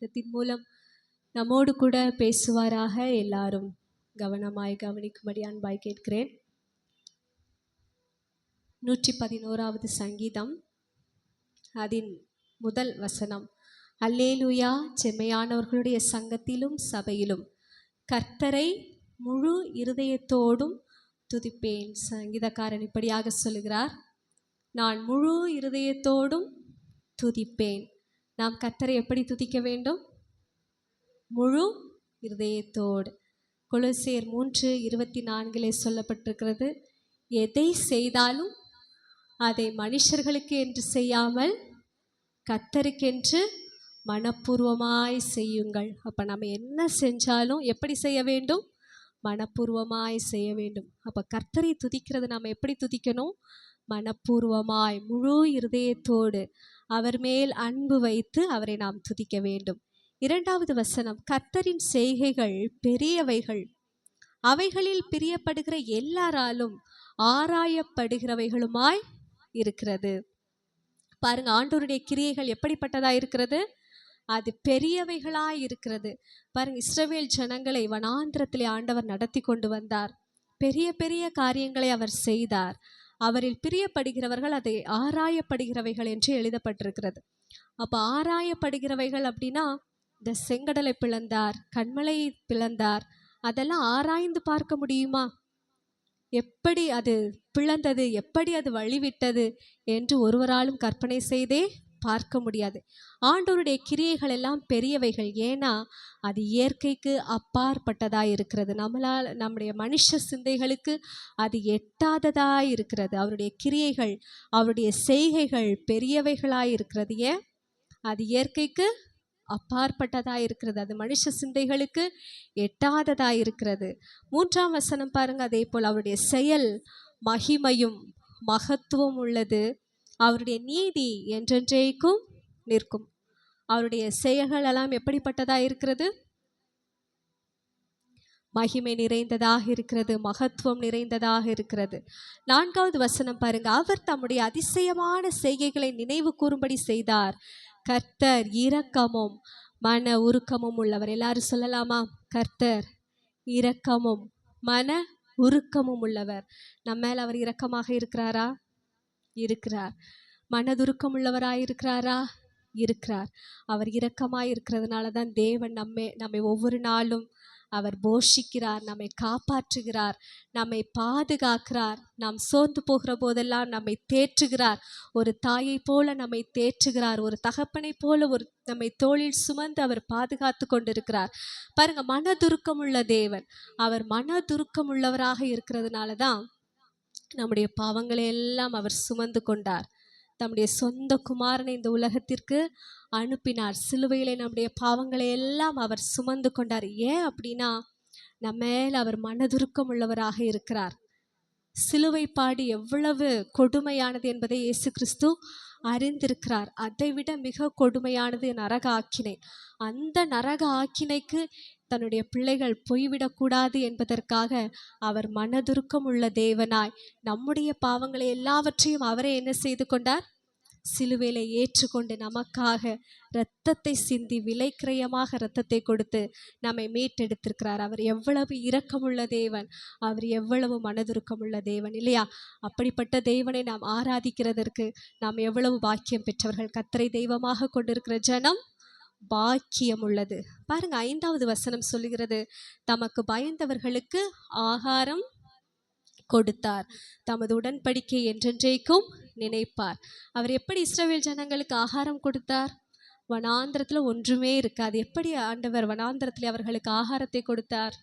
இதன் மூலம் நம்மோடு கூட பேசுவாராக. எல்லாரும் கவனமாய் கவனிக்கும்படி அன்பாய் கேட்கிறேன். 111வது சங்கீதம், அதின் முதல் வசனம். அல்லேலூயா, செம்மையானவர்களுடைய சங்கத்திலும் சபையிலும் கர்த்தரை முழு இருதயத்தோடும் துதிப்பேன். சங்கீதக்காரன் இப்படியாக சொல்லுகிறார், நான் முழு இருதயத்தோடும் துதிப்பேன். நாம் கர்த்தரை எப்படி துதிக்க வேண்டும்? முழு இருதயத்தோடு. கொலோசியர் 3:24 சொல்லப்பட்டிருக்கிறது, எதை செய்தாலும் அதை மனுஷர்களுக்கு என்று செய்யாமல் கர்த்தருக்கென்று மனப்பூர்வமாய் செய்யுங்கள். அப்போ நம்ம என்ன செஞ்சாலும் எப்படி செய்ய வேண்டும்? மனப்பூர்வமாய் செய்ய வேண்டும். அப்போ கர்த்தரை துதிக்கிறது நாம் எப்படி துதிக்கணும்? மனப்பூர்வமாய், முழு இருதயத்தோடு அவர் மேல் அன்பு வைத்து அவரை நாம் துதிக்க வேண்டும். 2வது வசனம், கர்த்தரின் செய்கைகள் பெரியவைகள், அவைகளில் பிரியப்படுகிற எல்லாராலும் ஆராயப்படுகிறவைகளுமாய் இருக்கிறது. பாருங்க, ஆண்டவருடைய கிரியைகள் எப்படிப்பட்டதா இருக்கிறது? அது பெரியவைகளாய் இருக்கிறது. பாருங்க, இஸ்ரவேல் ஜனங்களை வனாந்திரத்திலே ஆண்டவர் நடத்தி கொண்டு வந்தார். பெரிய பெரிய காரியங்களை அவர் செய்தார். அவரில் பிரியப்படுகிறவர்கள் அதை ஆராயப்படுகிறவைகள் என்று எழுதப்பட்டிருக்கிறது. அப்போ ஆராயப்படுகிறவைகள் அப்படின்னா, இந்த செங்கடலை பிளந்தார், கண்மலை பிளந்தார், அதெல்லாம் ஆராய்ந்து பார்க்க முடியுமா? எப்படி அது பிளந்தது, எப்படி அது வழிவிட்டது என்று ஒருவராலும் கற்பனை செய்தே பார்க்க முடியாது. ஆண்டவருடைய கிரியைகள் எல்லாம் பெரியவைகள். ஏன்னா அது இயற்கைக்கு அப்பாற்பட்டதாய் இருக்கிறது. நம்முடைய மனுஷ சிந்தைகளுக்கு அது எட்டாததாய் இருக்கிறது. அவருடைய கிரியைகள், அவருடைய செய்கைகள் பெரியவைகளாய் இருக்கிறது. ஏன்? அது இயற்கைக்கு அப்பாற்பட்டதாய் இருக்கிறது. அது மனுஷ சிந்தைகளுக்கு எட்டாததாய் இருக்கிறது. 3ஆம் வசனம் பாருங்க, அதே போல் அவருடைய செயல் மகிமையும் மகத்துவம் உள்ளது, அவருடைய நீதி என்றென்றைக்கும் நிற்கும். அவருடைய செயல்கள் எல்லாம் எப்படிப்பட்டதாக இருக்கிறது? மகிமை நிறைந்ததாக இருக்கிறது, மகத்துவம் நிறைந்ததாக இருக்கிறது. 4வது வசனம் பாருங்க, அவர் தம்முடைய அதிசயமான செய்கைகளை நினைவு கூறும்படி செய்தார். கர்த்தர் இரக்கமும் மன உருக்கமும் உள்ளவர். எல்லாரும் சொல்லலாமா? கர்த்தர் இரக்கமும் மன உருக்கமும் உள்ளவர். நம்ம மேல் அவர் இரக்கமாக இருக்கிறாரா? இருக்கிறார். மனதுருக்கம் உள்ளவராய் இருக்கிறாரா? இருக்கிறார். அவர் இரக்கமாய் இருக்கிறதுனால தான் தேவன் நம்மை ஒவ்வொரு நாளும் அவர் போஷிக்கிறார், நம்மை காப்பாற்றுகிறார், நம்மை பாதுகாக்கிறார். நாம் சோர்ந்து போகிற போதெல்லாம் நம்மை தேற்றுகிறார். ஒரு தாயை போல நம்மை தேற்றுகிறார். ஒரு தகப்பனை போல நம்மை தோளில் சுமந்து அவர் பாதுகாத்து கொண்டிருக்கிறார். பாருங்க, மனதுருக்கம் உள்ள தேவன். அவர் மனதுருக்கம் உள்ளவராக இருக்கிறதுனால தான் நம்முடைய பாவங்களை எல்லாம் அவர் சுமந்து கொண்டார். தம்முடைய சொந்த குமாரனை இந்த உலகத்திற்கு அனுப்பினார். சிலுவையிலே நம்முடைய பாவங்களை எல்லாம் அவர் சுமந்து கொண்டார். ஏன் அப்படின்னா, நம்ம மேல் அவர் மனதுருக்கம் உள்ளவராக இருக்கிறார். சிலுவை பாடு எவ்வளவு கொடுமையானது என்பதை இயேசு கிறிஸ்து அறிந்திருக்கிறார். அதை விட மிக கொடுமையானது நரக ஆக்கினை. அந்த நரக ஆக்கினைக்கு தன்னுடைய பிள்ளைகள் போய்விடக்கூடாது என்பதற்காக அவர் மனதுருக்கம் உள்ள தேவனாய் நம்முடைய பாவங்களை எல்லாவற்றையும் அவரே என்ன செய்து கொண்டார்? சிலுவையில ஏற்றுக்கொண்டு நமக்காக இரத்தத்தை சிந்தி விலைக்கிரயமாக இரத்தத்தை கொடுத்து நம்மை மீட்டெடுத்திருக்கிறார். அவர் எவ்வளவு இரக்கமுள்ள தேவன், அவர் எவ்வளவு மனதுருக்கமுள்ள தேவன் இல்லையா? அப்படிப்பட்ட தேவனை நாம் ஆராதிக்கிறதற்கு நாம் எவ்வளவு பாக்கியம் பெற்றவர்கள். கர்த்தரை தெய்வமாக கொண்டிருக்கிற ஜனம் பாக்கியம் உள்ளது. பாருங்க, 5வது வசனம் சொல்லுகிறது, தமக்கு பயந்தவர்களுக்கு ஆகாரம் கொடுத்தார், தமது உடன்படிக்கை என்றென்றைக்கும் நினைப்பார். அவர் எப்படி இஸ்ரவேல் ஜனங்களுக்கு ஆகாரம் கொடுத்தார்? வனாந்திரத்தில் ஒன்றுமே இருக்காது. எப்படி ஆண்டவர் வனாந்திரத்தில் அவர்களுக்கு ஆகாரத்தை கொடுத்தார்?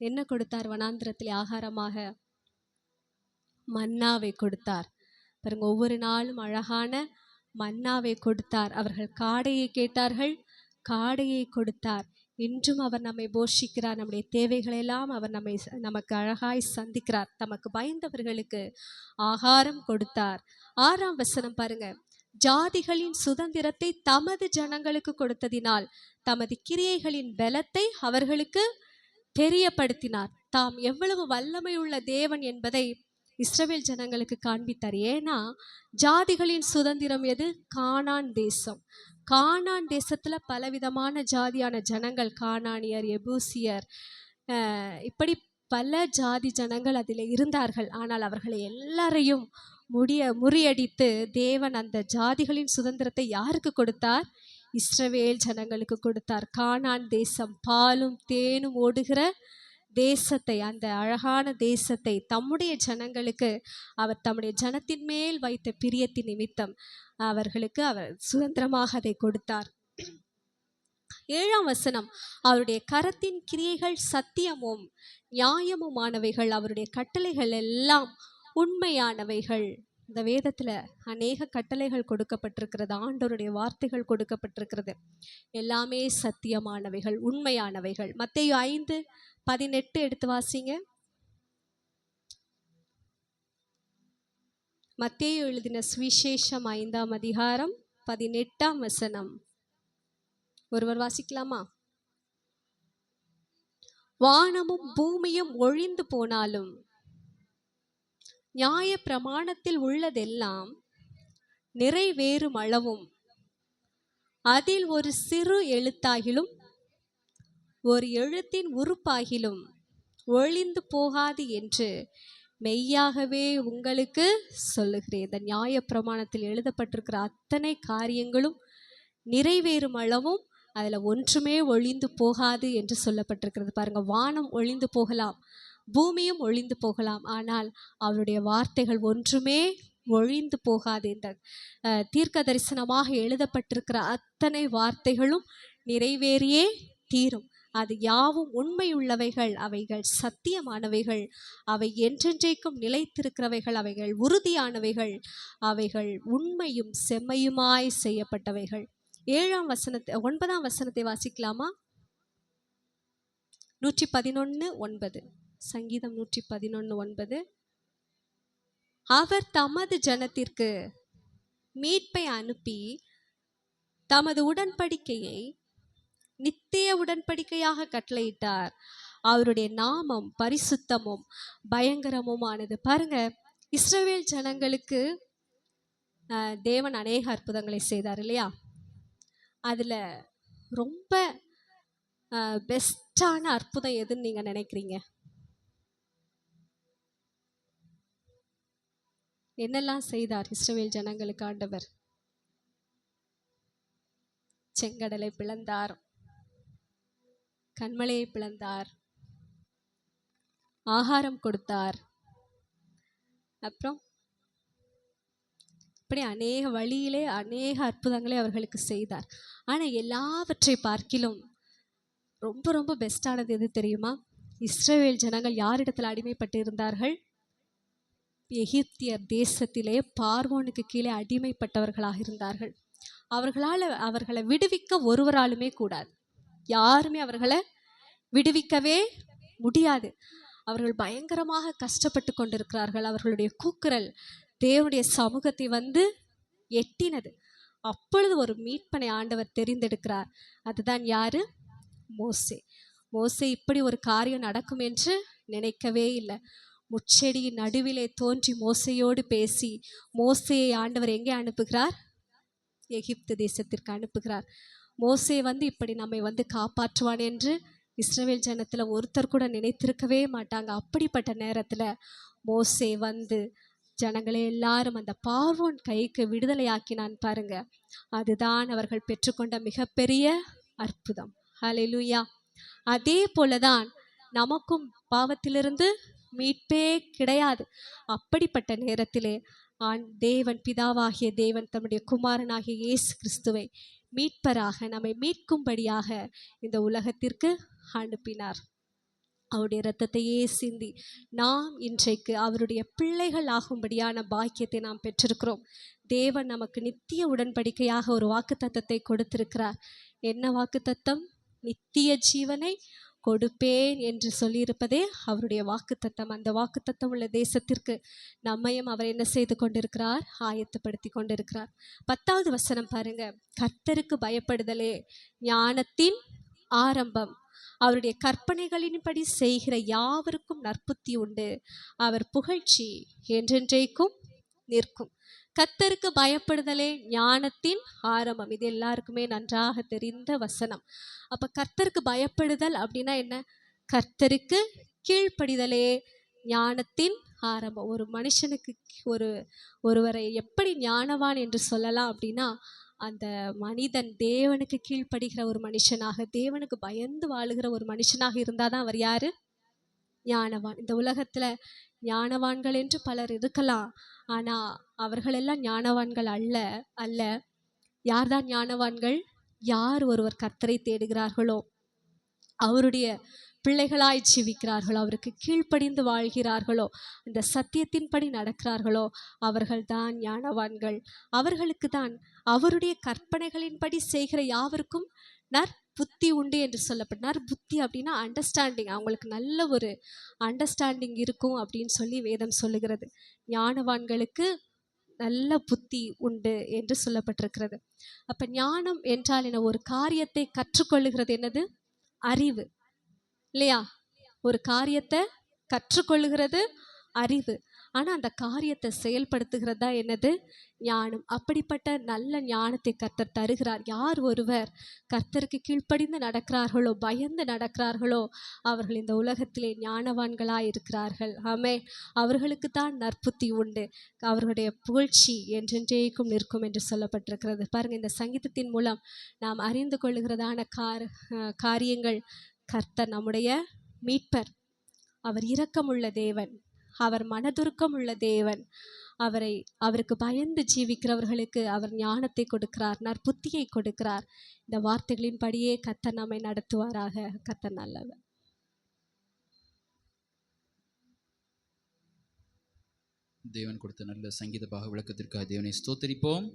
என்ன கொடுத்தார்? வனாந்திரத்தில் ஆகாரமாக மன்னாவை கொடுத்தார். பாருங்க, ஒவ்வொரு நாளும் அழகான மன்னாவை கொடுத்தார். அவர்கள் காடையை கேட்டார்கள், காடையை கொடுத்தார். இன்றும் அவர் நம்மை போஷிக்கிறார். நம்முடைய தேவைகளெல்லாம் அவர் நமக்கு அழகாய் சந்திக்கிறார். தமக்கு பயந்தவர்களுக்கு ஆகாரம் கொடுத்தார். 6ஆம் வசனம் பாருங்க, ஜாதிகளின் சுதந்திரத்தை தமது ஜனங்களுக்கு கொடுத்ததினால் தமது கிரியைகளின் பலத்தை அவர்களுக்கு தெரியப்படுத்தினார். தாம் எவ்வளவு வல்லமை உள்ள தேவன் என்பதை இஸ்ரவேல் ஜனங்களுக்கு காண்பித்தார். ஏன்னா ஜாதிகளின் சுதந்திரம் எது? கானான் தேசம். கானான் தேசத்துல பலவிதமான ஜாதியான ஜனங்கள், கானானியர், எபூசியர், இப்படி பல ஜாதி ஜனங்கள் அதில் இருந்தார்கள். ஆனால் அவர்களை எல்லாரையும் முறியடித்து தேவன் அந்த ஜாதிகளின் சுதந்திரத்தை யாருக்கு கொடுத்தார்? இஸ்ரவேல் ஜனங்களுக்கு கொடுத்தார். கானான் தேசம், பாலும் தேனும் ஓடுகிற தேசத்தை, அந்த அழகான தேசத்தை தம்முடைய ஜனங்களுக்கு அவர் தம்முடைய ஜனத்தின் மேல் வைத்த பிரியத்தின் நிமித்தம் அவர்களுக்கு அவர் சுதந்திரமாக அதை கொடுத்தார். 7ஆம் வசனம், அவருடைய கரத்தின் கிரியைகள் சத்தியமும் நியாயமுமானவைகள், அவருடைய கட்டளைகள் எல்லாம் உண்மையானவைகள். இந்த வேதத்துல அநேக கட்டளைகள் கொடுக்கப்பட்டிருக்கிறது, ஆண்டவருடைய வார்த்தைகள் கொடுக்கப்பட்டிருக்கிறது. எல்லாமே சத்தியமானவைகள், உண்மையானவைகள். மத்தேயு 5:18 எடுத்து வாசிங்க. மத்தேயு எழுதின சுவிசேஷம் 5ஆம் அதிகாரம் 18ஆம் வசனம். ஒருவர் வாசிக்கலாமா? வானமும் பூமியும் ஒழிந்து போனாலும் நியாய பிரமாணத்தில் உள்ளதெல்லாம் நிறைவேறும் அளவும் அதில் ஒரு சிறு எழுத்தாகிலும் ஒரு எழுத்தின் உறுப்பாகிலும் ஒழிந்து போகாது என்று மெய்யாகவே உங்களுக்கு சொல்லுகிறேன். இந்த நியாய பிரமாணத்தில் எழுதப்பட்டிருக்கிற அத்தனை காரியங்களும் நிறைவேறும் அளவும் அதில் ஒன்றுமே ஒழிந்து போகாது என்று சொல்லப்பட்டிருக்கிறது. பாருங்க, வானம் ஒழிந்து போகலாம், பூமியும் ஒழிந்து போகலாம், ஆனால் அவருடைய வார்த்தைகள் ஒன்றுமே ஒழிந்து போகாது. இந்த தீர்க்க தரிசனமாக எழுதப்பட்டிருக்கிற அத்தனை வார்த்தைகளும் நிறைவேறியே தீரும். அது யாவும் உண்மையுள்ளவைகள், அவைகள் சத்தியமானவைகள், அவை என்றென்றைக்கும் நிலைத்திருக்கிறவைகள், அவைகள் உறுதியானவைகள், அவைகள் உண்மையும் செம்மையுமாய் செய்யப்பட்டவைகள். 9ஆம் வசனத்தை வாசிக்கலாமா? 111:9, சங்கீதம் 111:9. அவர் தமது ஜனத்திற்கு மீட்பை அனுப்பி தமது உடன்படிக்கையை நித்திய உடன்படிக்கையாக கட்டளையிட்டார். அவருடைய நாமம் பரிசுத்தமும் பயங்கரமுமானது. பாருங்க, இஸ்ரவேல் ஜனங்களுக்கு தேவன் அநேக அற்புதங்களை செய்தார் இல்லையா? அதுல ரொம்ப பெஸ்டான அற்புதம் எதுன்னு நீங்க நினைக்கிறீங்க? என்னெல்லாம் செய்தார் இஸ்ரவேல் ஜனங்களுக்கு ஆண்டவர்? செங்கடலை பிளந்தார், கண்மலையை பிளந்தார், ஆகாரம் கொடுத்தார், அப்புறம் இப்படி அநேக வழியிலே அநேக அற்புதங்களை அவர்களுக்கு செய்தார். ஆனால் எல்லாவற்றை பார்க்கிலும் ரொம்ப ரொம்ப பெஸ்டானது எது தெரியுமா? இஸ்ரவேல் ஜனங்கள் யாரிடத்தில் அடிமைப்பட்டு இருந்தார்கள்? எகிப்தியர் தேசத்திலே பார்வோனுக்கு கீழே அடிமைப்பட்டவர்களாக இருந்தார்கள். அவர்களை விடுவிக்க ஒருவராலுமே கூடாது, யாருமே அவர்களை விடுவிக்கவே முடியாது. அவர்கள் பயங்கரமாக கஷ்டப்பட்டு கொண்டிருக்கிறார்கள். அவர்களுடைய கூக்குரல் தேவனுடைய சமூகத்தை எட்டினது. அப்பொழுது ஒரு மீட்பனை ஆண்டவர் தெரிந்தெடுக்கிறார். அதுதான் யாரு? மோசே. மோசே இப்படி ஒரு காரியம் நடக்கும் என்று நினைக்கவே இல்லை. முச்செடியின் நடுவிலே தோன்றி மோசையோடு பேசி மோசேயை ஆண்டவர் எங்கே அனுப்புகிறார்? எகிப்து தேசத்திற்கு அனுப்புகிறார். மோசே இப்படி நம்மை காப்பாற்றுவான் என்று இஸ்ரவேல் ஜனத்துல ஒருத்தர் கூட நினைத்திருக்கவே மாட்டாங்க. அப்படிப்பட்ட நேரத்துல மோசே ஜனங்களை எல்லாரும் அந்த பார்வோன் கைக்கு விடுதலையாக்கினான். பாருங்க, அதுதான் அவர்கள் பெற்றுக்கொண்ட மிகப்பெரிய அற்புதம். ஹல்லேலூயா. அதே போலதான் நமக்கும் பாவத்திலிருந்து மீட்பே கிடையாது. அப்படிப்பட்ட நேரத்திலே தேவன் பிதாவாகிய தேவன் தம்முடைய குமாரனாகிய இயேசு கிறிஸ்துவை மீட்பராக நம்மை மீட்கும்படியாக இந்த உலகத்திற்கு அனுப்பினார். அவருடைய இரத்தத்தையே சிந்தி நாம் இன்றைக்கு அவருடைய பிள்ளைகள் ஆகும்படியான பாக்கியத்தை நாம் பெற்றிருக்கிறோம். தேவன் நமக்கு நித்திய உடன்படிக்கையாக ஒரு வாக்குத்தத்தத்தை கொடுத்திருக்கிறார். என்ன வாக்குத்தத்தம்? நித்திய ஜீவனை கொடுப்பேன் என்று சொல்லியிருப்பதே அவருடைய வாக்குத்தத்தம். அந்த வாக்குத்தத்தம் உள்ள தேசத்திற்கு நம்மையும் அவர் என்ன செய்து கொண்டிருக்கிறார்? ஆயத்தப்படுத்தி கொண்டிருக்கிறார். 10வது வசனம் பாருங்க. கர்த்தருக்கு பயப்படுதலே ஞானத்தின் ஆரம்பம், அவருடைய கற்பனைகளின்படி செய்கிற யாவருக்கும் நற்புத்தி உண்டு, அவர் புகழ்ச்சி என்றென்றைக்கும் நிற்கும். கர்த்தருக்கு பயப்படுதலே ஞானத்தின் ஆரம்பம். இது எல்லாருக்குமே நன்றாக தெரிந்த வசனம். அப்ப கர்த்தருக்கு பயப்படுதல் அப்படின்னா என்ன? கர்த்தருக்கு கீழ்ப்படிதலே ஞானத்தின் ஆரம்பம். ஒரு மனுஷனுக்கு ஒரு ஒருவரை எப்படி ஞானவான் என்று சொல்லலாம் அப்படின்னா, அந்த மனிதன் தேவனுக்கு கீழ்ப்படுகிற ஒரு மனுஷனாக, தேவனுக்கு பயந்து வாழுகிற ஒரு மனுஷனாக இருந்தாதான் அவர் யாரு? ஞானவான். இந்த உலகத்துல ஞானவான்கள் என்று பலர் இருக்கலாம். ஆனா அவர்களெல்லாம் ஞானவான்கள் அல்ல அல்ல. யார்தான் ஞானவான்கள்? யார் ஒருவர் கர்த்தரை தேடுகிறார்களோ, அவருடைய பிள்ளைகளாய் ஜீவிக்கிறார்களோ, அவருக்கு கீழ்ப்படிந்து வாழ்கிறார்களோ, இந்த சத்தியத்தின்படி நடக்கிறார்களோ, அவர்கள்தான் ஞானவான்கள். அவர்களுக்கு தான் அவருடைய கற்பனைகளின்படி செய்கிற யாவருக்கும் நற்புத்தி உண்டு என்று சொல்லப்படும். நற்புத்தி அப்படின்னா அண்டர்ஸ்டாண்டிங். அவங்களுக்கு நல்ல ஒரு அண்டர்ஸ்டாண்டிங் இருக்கும் அப்படின்னு சொல்லி வேதம் சொல்லுகிறது. ஞானவான்களுக்கு நல்ல புத்தி உண்டு என்று சொல்லப்பட்டிருக்கிறது. அப்ப ஞானம் என்றால் என்ன? ஒரு காரியத்தை கற்றுக்கொள்ளுகிறது என்னது? அறிவு, இல்லையா? ஒரு காரியத்தை கற்றுக்கொள்ளுகிறது அறிவு. ஆனா அந்த காரியத்தை செயல்படுத்துகிறது தான் என்னது? ஞானம். அப்படிப்பட்ட நல்ல ஞானத்தை கர்த்தர் தருகிறார். யார் ஒருவர் கர்த்தருக்கு கீழ்ப்படிந்து நடக்கிறார்களோ, பயந்து நடக்கிறார்களோ, அவர்கள் இந்த உலகத்திலே ஞானவான்களாய் இருக்கிறார்கள். ஆமென். அவர்களுக்கு தான் நற்புத்தி உண்டு. அவர்களுடைய புகழ்ச்சி என்றென்றைக்கும் நிற்கும் என்று சொல்லப்பட்டிருக்கிறது. பாருங்க, இந்த சங்கீதத்தின் மூலம் நாம் அறிந்து கொள்ளுகிறதான காரியங்கள், கர்த்தர் நம்முடைய மீட்பர், அவர் இரக்கமுள்ள தேவன், அவர் மனதுருக்கம் உள்ள தேவன், அவருக்கு பயந்து ஜீவிக்கிறவர்களுக்கு அவர் ஞானத்தை கொடுக்கிறார், நற்புத்தியை கொடுக்கிறார். இந்த வார்த்தைகளின் படியே கர்த்தர் நம்மை நடத்துவாராக. கர்த்தர் நல்லவர். தேவன் கொடுத்த நல்ல சங்கீத பாக விளக்கத்திற்காக தேவனை ஸ்தோத்தரிப்போம்.